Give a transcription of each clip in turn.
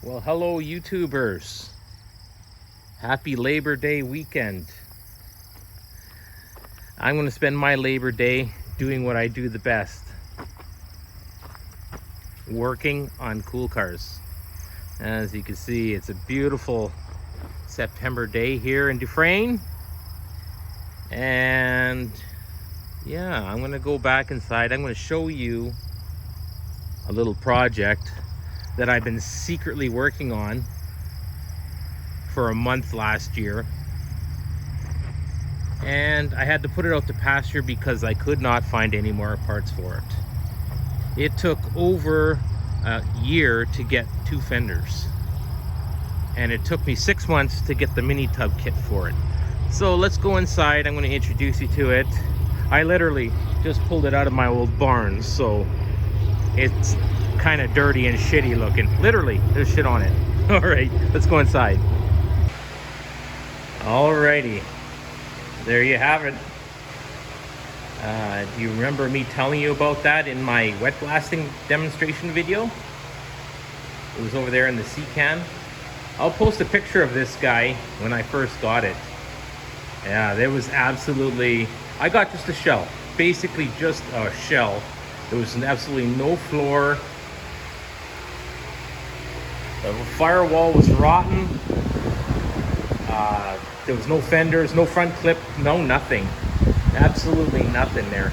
Well, hello YouTubers. Happy Labor Day weekend. I'm going to spend my Labor Day doing what I do the best. Working on cool cars. As you can see, it's a beautiful September day here in Dufresne. And yeah, I'm going to go back inside. I'm going to show you a little project that I've been secretly working on for a month last year, and I had to put it out to pasture because I could not find any more parts for it. It took over a year to get 2 fenders, and it took me 6 months to get the Minitab kit for it. So let's go inside. I'm going to introduce you to it. I literally just pulled it out of my old barn, so it's kind of dirty and shitty looking. Literally, there's shit on it. All right, let's go inside. Alrighty, there you have it. Do you remember me telling you about that in my wet blasting demonstration video? It was over there in the sea can. I'll post a picture of this guy when I first got it. Yeah, there was absolutely, I got just a shell, basically just a shell. There was absolutely no floor. The firewall was rotten. There was no fenders, no front clip, no nothing. Absolutely nothing there.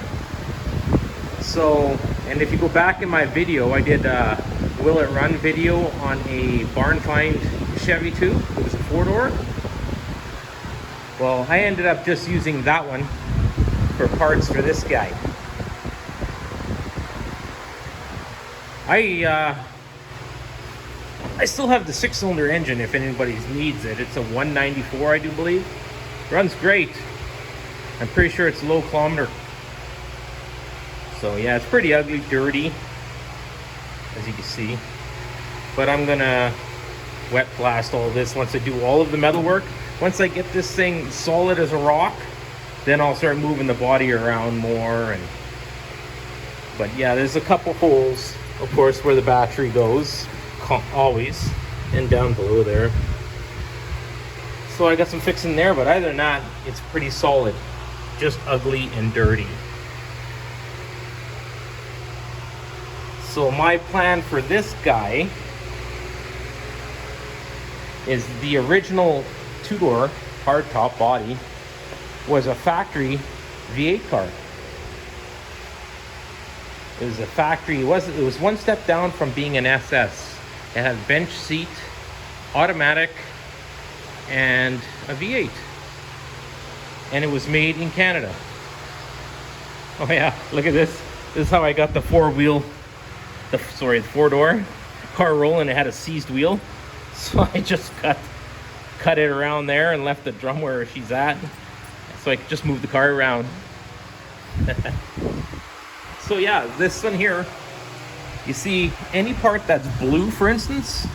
So, and if you go back in my video, I did a Will It Run video on a barn find Chevy 2. It was a 4-door. Well, I ended up just using that one for parts for this guy. I still have the 6-cylinder engine if anybody needs it. It's a 194, I do believe. Runs great. I'm pretty sure it's low kilometer. So yeah, it's pretty ugly, dirty, as you can see. But I'm gonna wet blast all this once I do all of the metal work. Once I get this thing solid as a rock, then I'll start moving the body around more. But yeah, there's a couple holes, of course, where the battery goes. Always, and down below there. So I got some fixing there, but other than that, it's pretty solid. Just ugly and dirty. So my plan for this guy is the original 2-door hardtop body was a factory V8 car. It was a factory, it was one step down from being an SS. It had bench seat, automatic, and a V8. And it was made in Canada. Oh yeah, look at this. This is how I got the 4-door car rolling. It had a seized wheel. So I just cut it around there and left the drum where she's at. So I could just move the car around. So yeah, this one here, you see any part that's blue, for instance,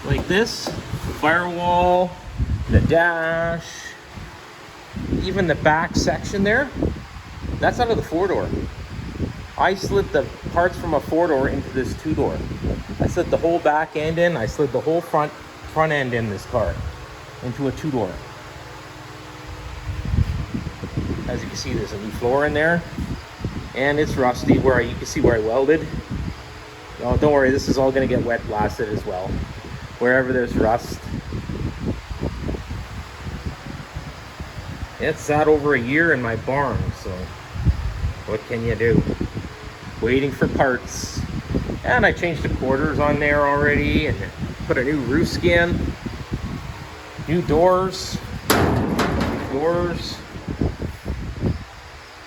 like this, firewall, the dash, even the back section there, that's out of the 4-door. I slid the parts from a 4-door into this 2-door. I slid the whole back end in, I slid the whole front end in this car into a 2-door. As you can see, there's a new floor in there, and it's rusty you can see where I welded. Oh, don't worry, this is all going to get wet blasted as well, wherever there's rust. It sat over a year in my barn, so what can you do? Waiting for parts. And I changed the quarters on there already and put a new roof skin, new doors,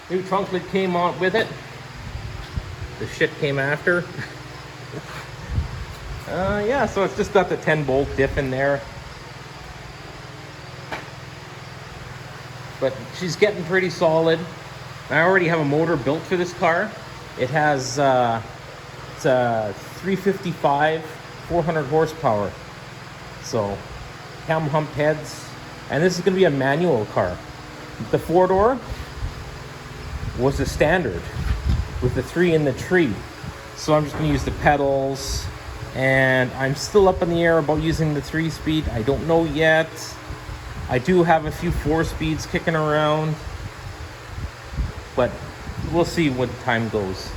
new trunk lid came on with it. The shit came after. Yeah, so it's just got the 10-bolt diff in there. But she's getting pretty solid. I already have a motor built for this car. It has, it's a 355, 400 horsepower. So, cam hump heads. And this is going to be a manual car. The 4-door was a standard with the 3 in the tree. So I'm just going to use the pedals, And I'm still up in the air about using the 3-speed. I don't know yet. I do have a few 4-speeds kicking around, but we'll see when time goes.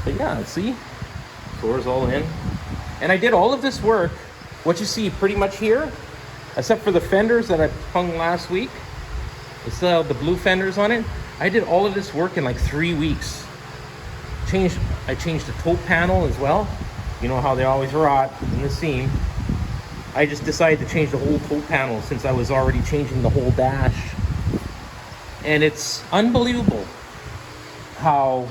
But yeah, see, floor's all in. And I did all of this work, what you see pretty much here, except for the fenders that I hung last week. It still have the blue fenders on it. I did all of this work in like 3 weeks. I changed the toe panel as well. You know how they always rot in the seam. I just decided to change the whole toe panel since I was already changing the whole dash. And it's unbelievable how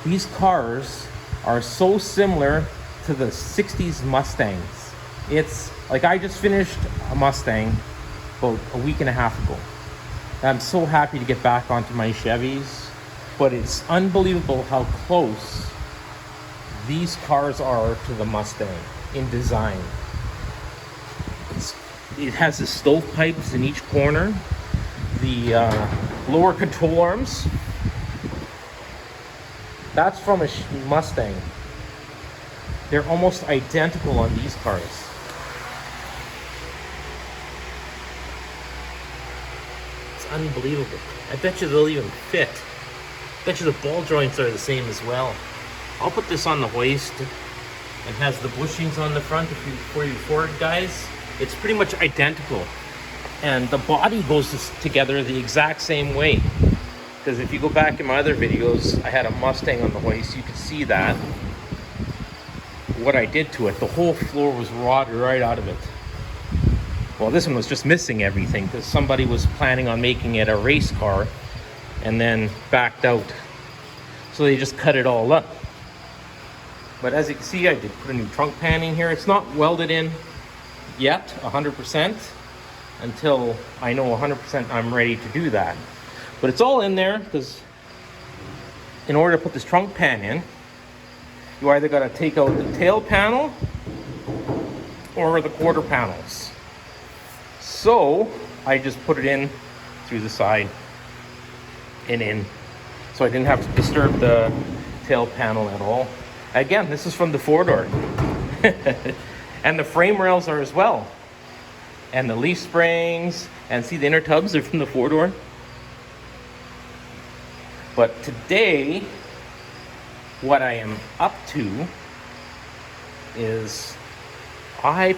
these cars are so similar to the 60s Mustangs. It's like I just finished a Mustang about a week and a half ago. I'm so happy to get back onto my Chevys, but it's unbelievable how close these cars are to the Mustang in design. It has the stovepipes in each corner, the lower control arms. That's from a Mustang. They're almost identical on these cars. It's unbelievable. I bet you they'll even fit. I bet you the ball joints are the same as well. I'll put this on the hoist. It has the bushings on the front for you Ford guys. It's pretty much identical. And the body goes together the exact same way. Because if you go back in my other videos, I had a Mustang on the hoist. You could see that. What I did to it, the whole floor was rotted right out of it. Well, this one was just missing everything because somebody was planning on making it a race car and then backed out. So they just cut it all up. But as you can see, I did put a new trunk pan in here. It's not welded in yet, 100%, until I know 100% I'm ready to do that. But it's all in there because in order to put this trunk pan in, you either got to take out the tail panel or the quarter panels. So I just put it in through the side and in. So I didn't have to disturb the tail panel at all. Again, this is from the four-door. And the frame rails are as well. And the leaf springs, and see the inner tubs are from the four-door. But today, what I am up to is I'm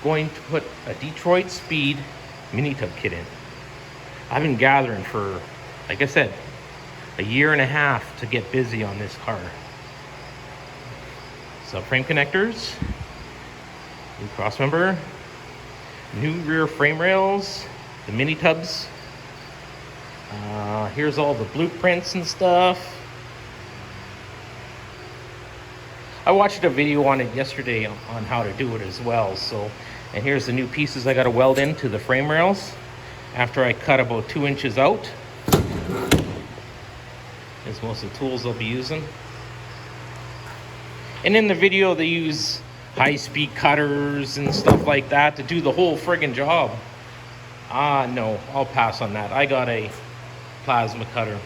going to put a Detroit Speed Minitab kit in. I've been gathering for, like I said, a year and a half to get busy on this car. Subframe connectors, new crossmember, new rear frame rails, the Minitubs. Here's all the blueprints and stuff. I watched a video on it yesterday on how to do it as well. So, and here's the new pieces I got to weld into the frame rails after I cut about 2 inches out. There's most of the tools I'll be using. And in the video they use high-speed cutters and stuff like that to do the whole friggin' job. No, I'll pass on that. I got a plasma cutter.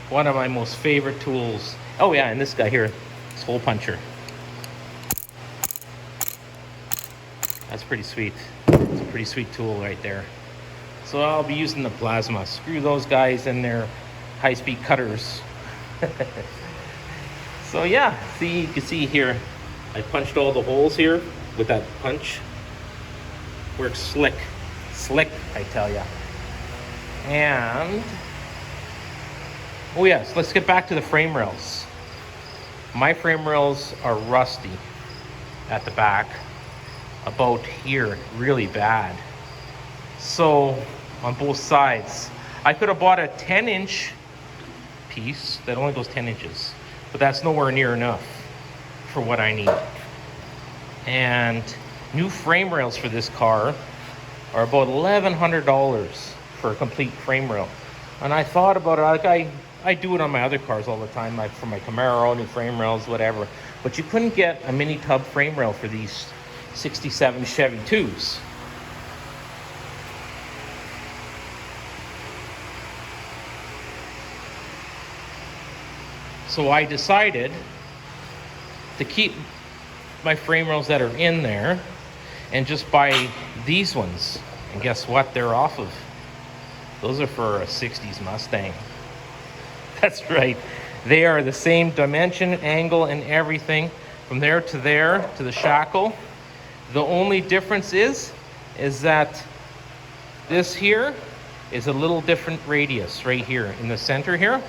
One of my most favorite tools. Oh yeah, and this guy here, this hole puncher. That's pretty sweet. It's a pretty sweet tool right there. So I'll be using the plasma. Screw those guys and their high-speed cutters. So yeah, see, you can see here, I punched all the holes here with that punch. Works slick, I tell ya. And, oh yes, let's get back to the frame rails. My frame rails are rusty at the back, about here, really bad. So, on both sides, I could have bought a 10-inch piece that only goes 10 inches, but that's nowhere near enough for what I need. And new frame rails for this car are about $1,100 for a complete frame rail. And I thought about it, like I do it on my other cars all the time, like for my Camaro, new frame rails, whatever. But you couldn't get a Minitab frame rail for these 67 Chevy 2s. So I decided to keep my frame rails that are in there and just buy these ones. And guess what they're off of? Those are for a 60s Mustang. That's right. They are the same dimension, angle, and everything from there to the shackle. The only difference is that this here is a little different radius right here in the center here.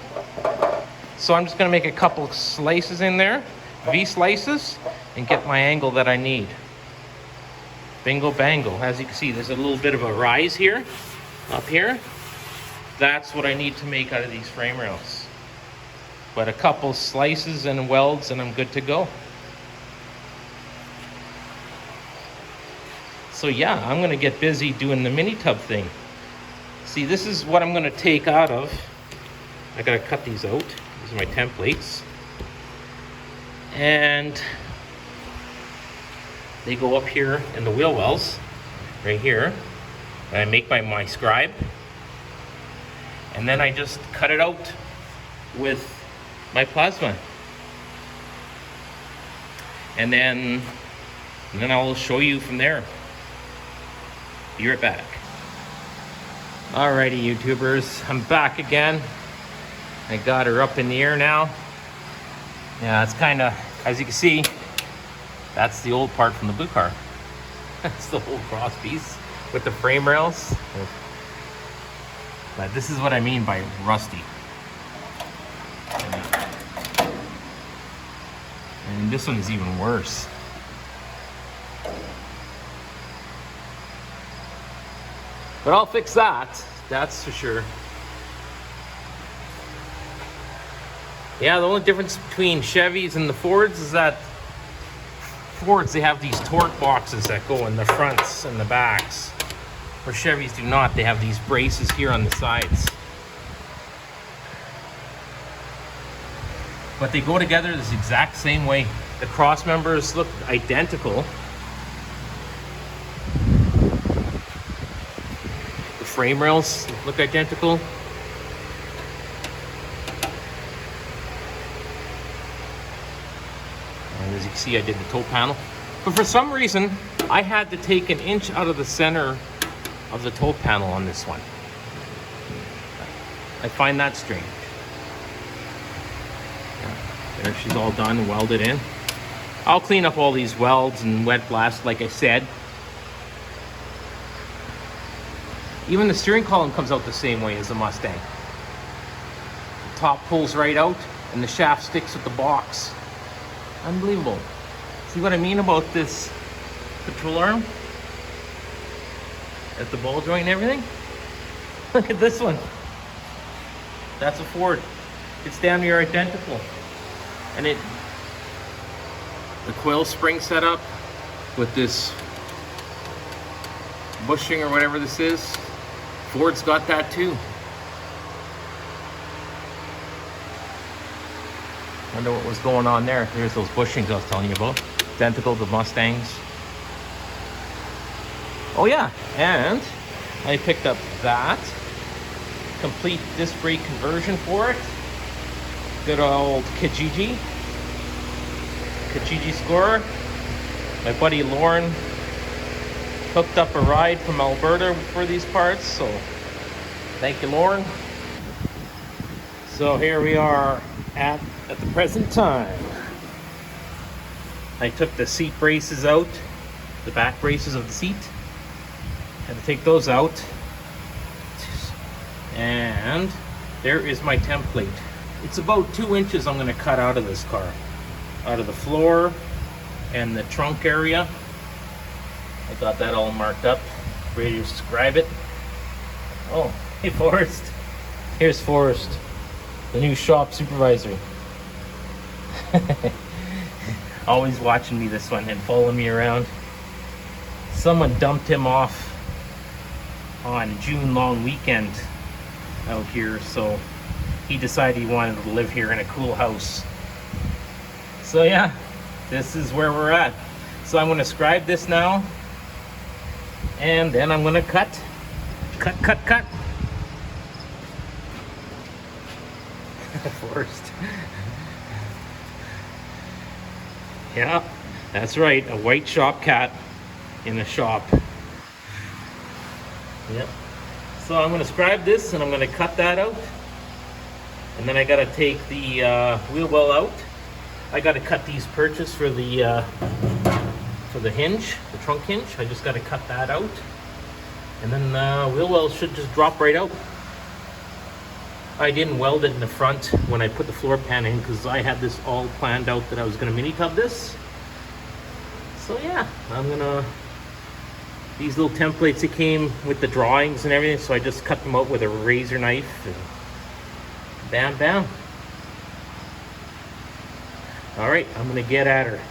So I'm just gonna make a couple slices in there, V slices, and get my angle that I need. Bingo bango. As you can see, there's a little bit of a rise here, up here. That's what I need to make out of these frame rails. But a couple slices and welds and I'm good to go. So yeah, I'm gonna get busy doing the Minitab thing. See, this is what I'm gonna take out of. I gotta cut these out. These are my templates. And they go up here in the wheel wells, right here. And I make my scribe. And then I just cut it out with my plasma. And then I'll show you from there. Be right back. Alrighty, YouTubers, I'm back again. I got her up in the air now. Yeah, it's kind of, as you can see, that's the old part from the blue car. That's the whole cross piece with the frame rails. But this is what I mean by rusty. And this one is even worse. But I'll fix that, that's for sure. Yeah, the only difference between Chevys and the Fords is that Fords, they have these torque boxes that go in the fronts and the backs. Where Chevys do not, they have these braces here on the sides. But they go together this exact same way. The cross members look identical. The frame rails look identical. And as you can see, I did the toe panel. But for some reason, I had to take an inch out of the center of the toe panel on this one. I find that strange. There, she's all done, welded in. I'll clean up all these welds and wet blast, like I said. Even the steering column comes out the same way as the Mustang. The top pulls right out and the shaft sticks with the box. Unbelievable. See what I mean about this control arm? At the ball joint and everything? Look at this one. That's a Ford. It's damn near identical. And the coil spring setup with this bushing or whatever this is, Ford's got that too. Wonder what was going on there. There's those bushings I was telling you about. Identical to Mustangs. Oh yeah, and I picked up that complete disc brake conversion for it. Good old Kijiji scorer. My buddy Lauren hooked up a ride from Alberta for these parts, so thank you, Lauren. So here we are at the present time. I took the seat braces out, the back braces of the seat. Had to take those out. And there is my template. It's about 2 inches I'm going to cut out of this car. Out of the floor and the trunk area. I got that all marked up, ready to describe it. Oh, hey Forrest. Here's Forrest, the new shop supervisor. Always watching me, this one, and following me around. Someone dumped him off on June long weekend out here, so he decided he wanted to live here in a cool house. So yeah, this is where we're at. So I'm going to scribe this now, and then I'm going to cut. First. Yeah, that's right, a white shop cat in a shop. Yep. So I'm gonna scribe this and I'm gonna cut that out. And then I gotta take the wheel well out. I gotta cut these perches for the hinge, the trunk hinge. I just gotta cut that out. And then the wheel well should just drop right out. I didn't weld it in the front when I put the floor pan in because I had this all planned out that I was gonna Minitab this. So yeah, I'm gonna, these little templates that came with the drawings and everything, so I just cut them out with a razor knife and bam, bam. All right, I'm gonna get at her.